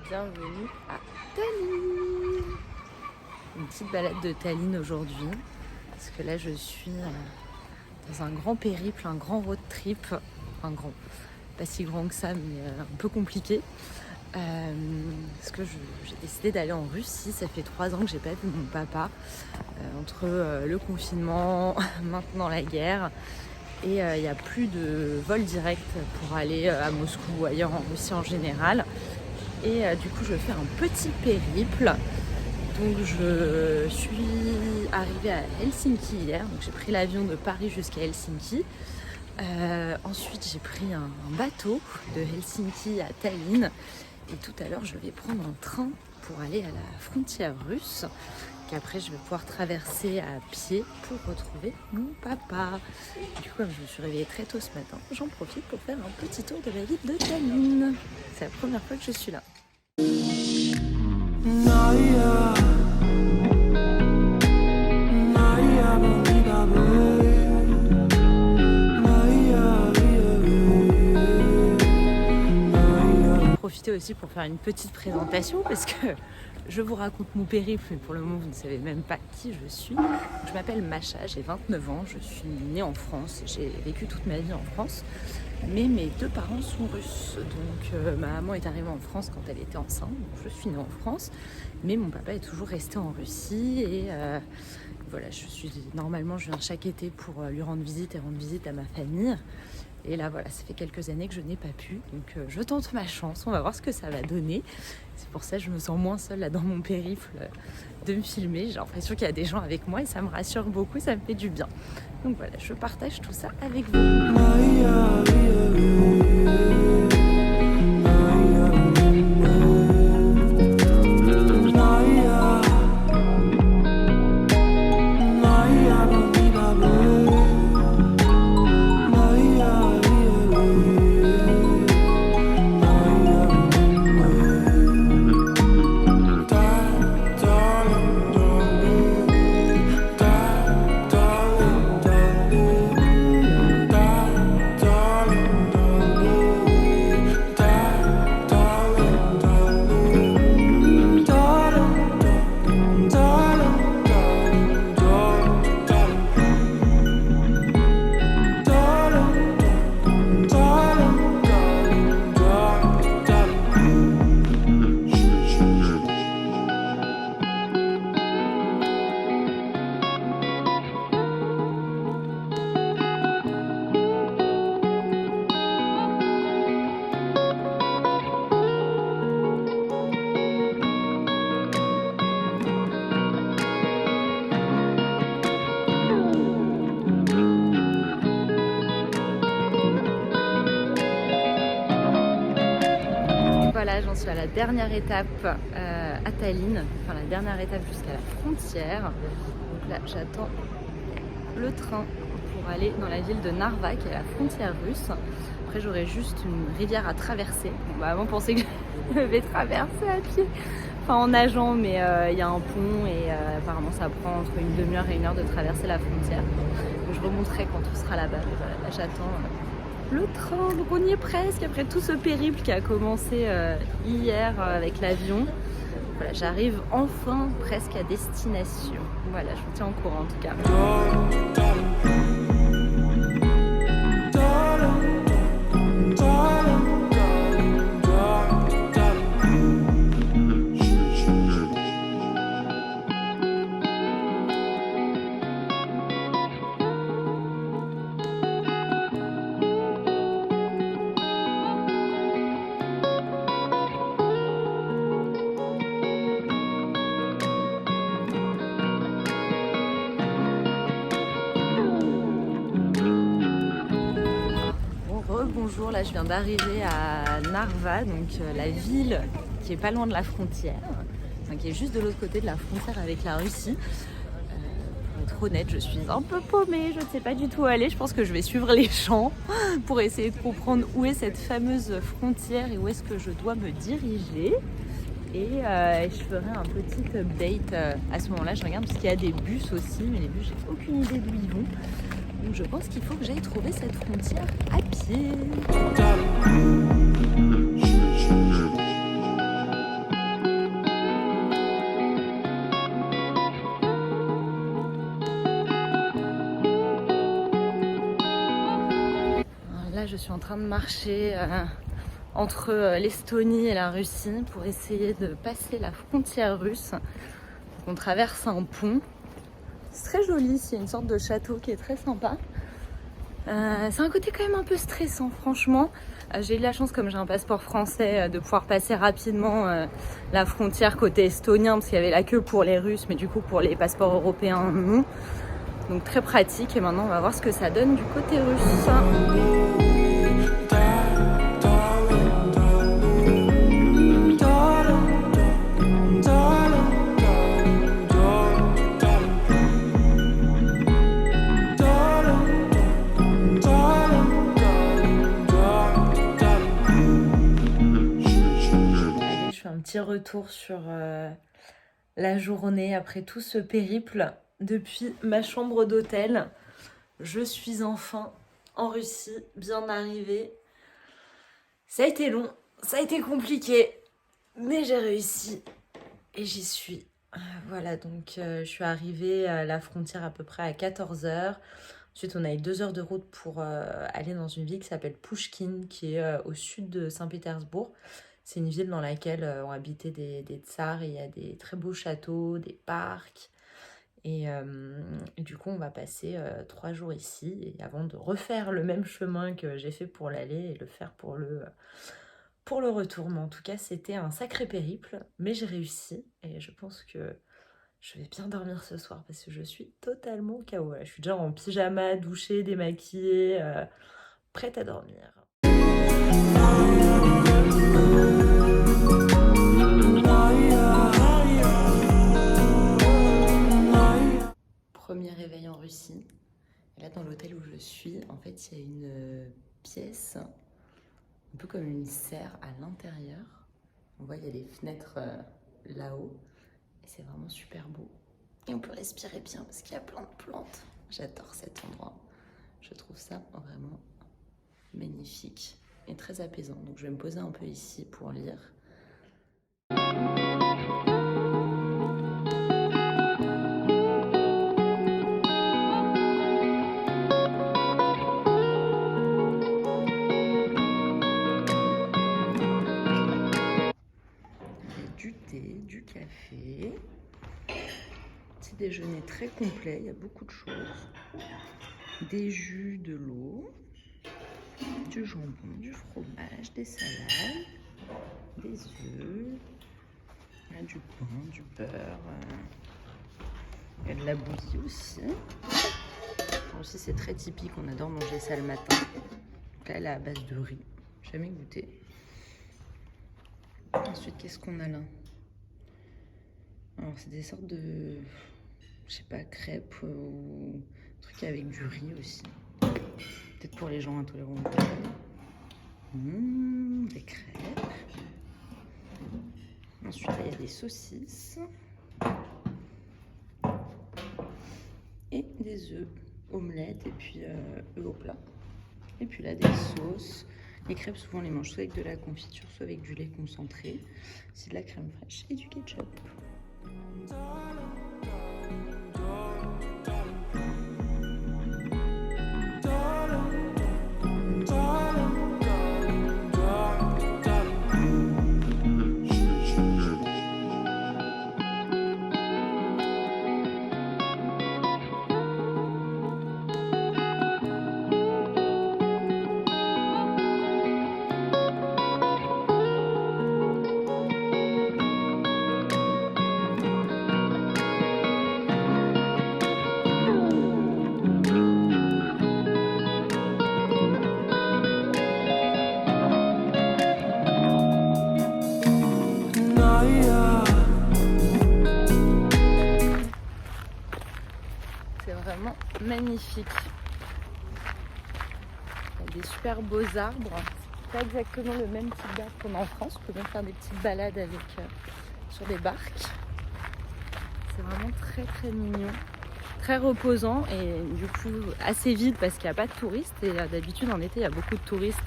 Bienvenue à Tallinn. Une petite balade de Tallinn aujourd'hui, parce que là je suis dans un grand périple, un grand road trip, enfin grand, pas si grand que ça, mais un peu compliqué. Parce que j'ai décidé d'aller en Russie. Ça fait 3 ans que j'ai pas vu mon papa, entre le confinement, maintenant la guerre, et il n'y a plus de vol direct pour aller à Moscou ou ailleurs en Russie en général. Et du coup je fais un petit périple. Donc je suis arrivée à Helsinki hier, donc j'ai pris l'avion de Paris jusqu'à Helsinki. Ensuite j'ai pris un bateau de Helsinki à Tallinn. Et tout à l'heure, je vais prendre un train pour aller à la frontière russe, qu'après je vais pouvoir traverser à pied pour retrouver mon papa. Du coup, comme je me suis réveillée très tôt ce matin, j'en profite pour faire un petit tour de la ville de Tallinn. C'est la première fois que je suis là. Profiter aussi pour faire une petite présentation parce que je vous raconte mon périple, mais pour le moment vous ne savez même pas qui je suis. Je m'appelle Macha, j'ai 29 ans, je suis née en France, j'ai vécu toute ma vie en France, mais mes 2 parents sont russes. Donc ma maman est arrivée en France quand elle était enceinte, donc je suis née en France, mais mon papa est toujours resté en Russie et voilà, normalement je viens chaque été pour lui rendre visite et rendre visite à ma famille. Et là, voilà, ça fait quelques années que je n'ai pas pu. Donc, je tente ma chance. On va voir ce que ça va donner. C'est pour ça que je me sens moins seule là dans mon périple de me filmer. J'ai l'impression qu'il y a des gens avec moi et ça me rassure beaucoup, ça me fait du bien. Donc voilà, je partage tout ça avec vous. Voilà, j'en suis à la dernière étape à Tallinn, enfin la dernière étape jusqu'à la frontière. Donc là, j'attends le train pour aller dans la ville de Narva, qui est la frontière russe. Après, j'aurai juste une rivière à traverser. Bon, bah, avant, on pensait que je devais traverser à pied, enfin en nageant, mais il y a un pont et apparemment ça prend entre une demi-heure et 1 heure de traverser la frontière. Donc, je remonterai quand on sera là-bas. Voilà, là, j'attends le train, donc on y est presque après tout ce périple qui a commencé hier avec l'avion. Voilà, j'arrive enfin presque à destination. Voilà, je vous tiens au courant en tout cas. Bonjour, là je viens d'arriver à Narva, donc la ville qui est pas loin de la frontière, enfin, qui est juste de l'autre côté de la frontière avec la Russie. Pour être honnête, je suis un peu paumée, je ne sais pas du tout où aller. Je pense que je vais suivre les champs pour essayer de comprendre où est cette fameuse frontière et où est-ce que je dois me diriger. Et je ferai un petit update à ce moment-là. Je regarde parce qu'il y a des bus aussi, mais les bus, j'ai aucune idée d'où ils vont. Donc je pense qu'il faut que j'aille trouver cette frontière à pied. Là, je suis en train de marcher entre l'Estonie et la Russie pour essayer de passer la frontière russe. On traverse un pont. C'est très joli, c'est une sorte de château qui est très sympa. C'est un côté quand même un peu stressant, franchement. J'ai eu la chance, comme j'ai un passeport français, de pouvoir passer rapidement la frontière côté estonien, parce qu'il y avait la queue pour les Russes, mais du coup pour les passeports européens, non. Donc très pratique, et maintenant on va voir ce que ça donne du côté russe. Petit retour sur la journée après tout ce périple depuis ma chambre d'hôtel. Je suis enfin en Russie, bien arrivée. Ça a été long, ça a été compliqué, mais j'ai réussi et j'y suis. Voilà, donc je suis arrivée à la frontière à peu près à 14h. Ensuite, on a eu 2 heures de route pour aller dans une ville qui s'appelle Pouchkine, qui est au sud de Saint-Pétersbourg. C'est une ville dans laquelle ont habité des tsars et il y a des très beaux châteaux, des parcs. Et du coup, on va passer 3 jours ici et avant de refaire le même chemin que j'ai fait pour l'aller et le faire pour le retour. Mais en tout cas, c'était un sacré périple, mais j'ai réussi et je pense que je vais bien dormir ce soir parce que je suis totalement KO. Je suis déjà en pyjama, douchée, démaquillée, prête à dormir. Premier réveil en Russie. Et là, dans l'hôtel où je suis, en fait, il y a une pièce, un peu comme une serre à l'intérieur. On voit, il y a des fenêtres là-haut. Et c'est vraiment super beau. Et on peut respirer bien parce qu'il y a plein de plantes. J'adore cet endroit. Je trouve ça vraiment magnifique et très apaisant. Donc, je vais me poser un peu ici pour lire. Du thé, du café, petit déjeuner très complet, il y a beaucoup de choses, des jus, de l'eau, du jambon, du fromage, des salades, des œufs, il y a du pain, du beurre, il y a de la bouillie aussi. Alors aussi c'est très typique, on adore manger ça le matin. Donc là elle est à base de riz, jamais goûté. Ensuite, qu'est-ce qu'on a là? Alors, c'est des sortes de, je sais pas, crêpes ou trucs avec du riz aussi. Peut-être pour les gens intolérants au gluten. Des crêpes. Ensuite, il y a des saucisses. Et des œufs, omelettes et puis œufs au plat. Et puis là, des sauces. Les crêpes, souvent, on les mange soit avec de la confiture, soit avec du lait concentré. C'est de la crème fraîche et du ketchup. C'est vraiment magnifique. Il y a des super beaux arbres. pas exactement le même type d'arbre qu'on a en France. On peut même faire des petites balades avec, sur des barques. C'est vraiment très très mignon, très reposant et du coup assez vide parce qu'il n'y a pas de touristes. Et d'habitude en été il y a beaucoup de touristes,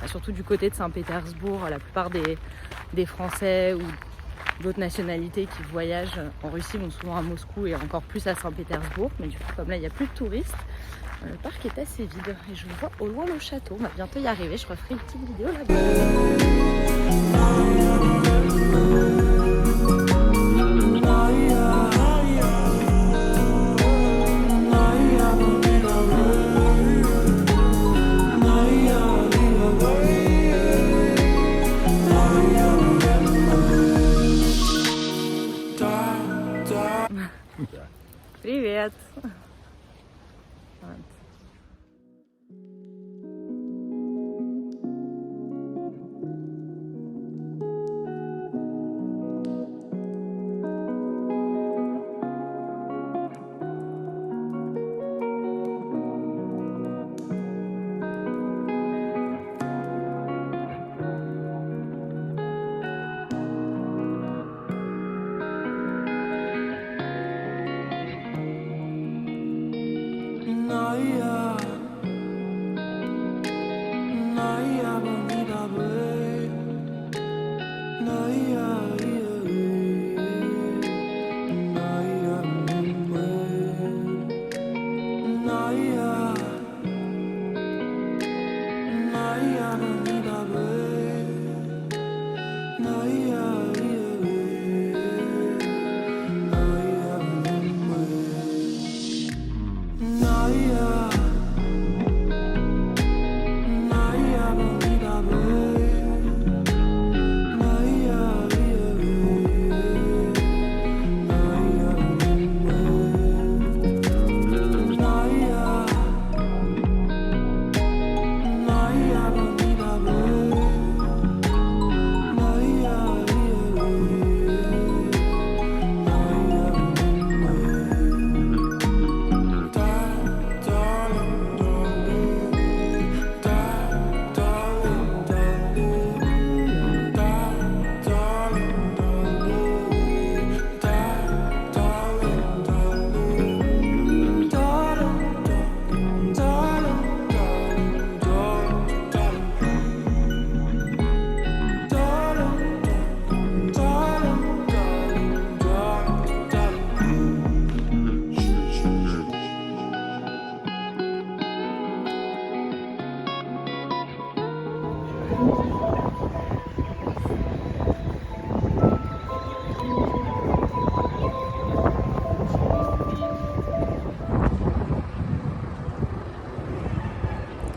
surtout du côté de Saint-Pétersbourg. La plupart des Français ou d'autres nationalités qui voyagent en Russie vont souvent à Moscou et encore plus à Saint-Pétersbourg. Mais du coup comme là il n'y a plus de touristes, le parc est assez vide et je vois au loin le château. On va bientôt y arriver, je referai une petite vidéo là-bas. Привет!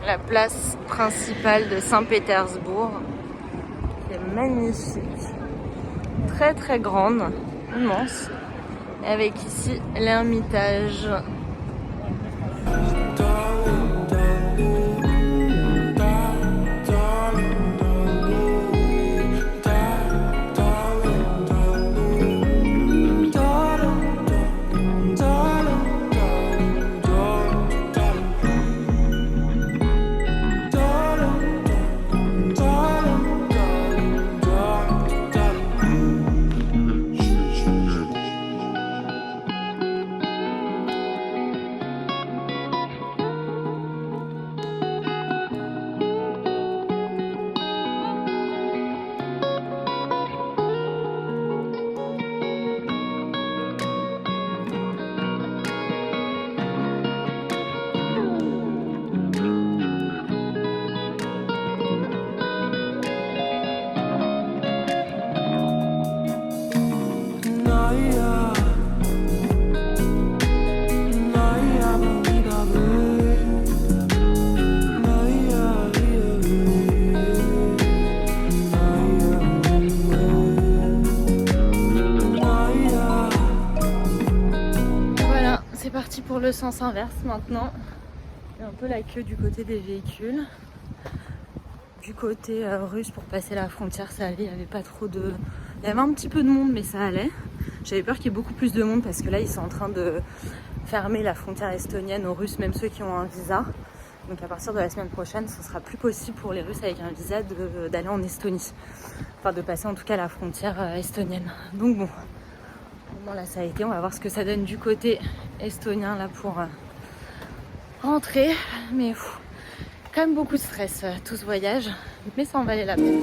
La place principale de Saint-Pétersbourg, qui est magnifique, très très grande, immense, avec ici l'Ermitage. Pour le sens inverse maintenant, il y a un peu la queue du côté des véhicules. Du côté russe pour passer la frontière ça allait, il n'y avait pas trop de... Il y avait un petit peu de monde mais ça allait. J'avais peur qu'il y ait beaucoup plus de monde parce que là ils sont en train de fermer la frontière estonienne aux Russes, même ceux qui ont un visa. Donc à partir de la semaine prochaine, ce sera plus possible pour les Russes avec un visa d'aller en Estonie. Enfin de passer en tout cas la frontière estonienne. Donc bon, là ça a été, on va voir ce que ça donne du côté estonien là pour rentrer. Mais quand même beaucoup de stress tout ce voyage, mais ça en valait la peine.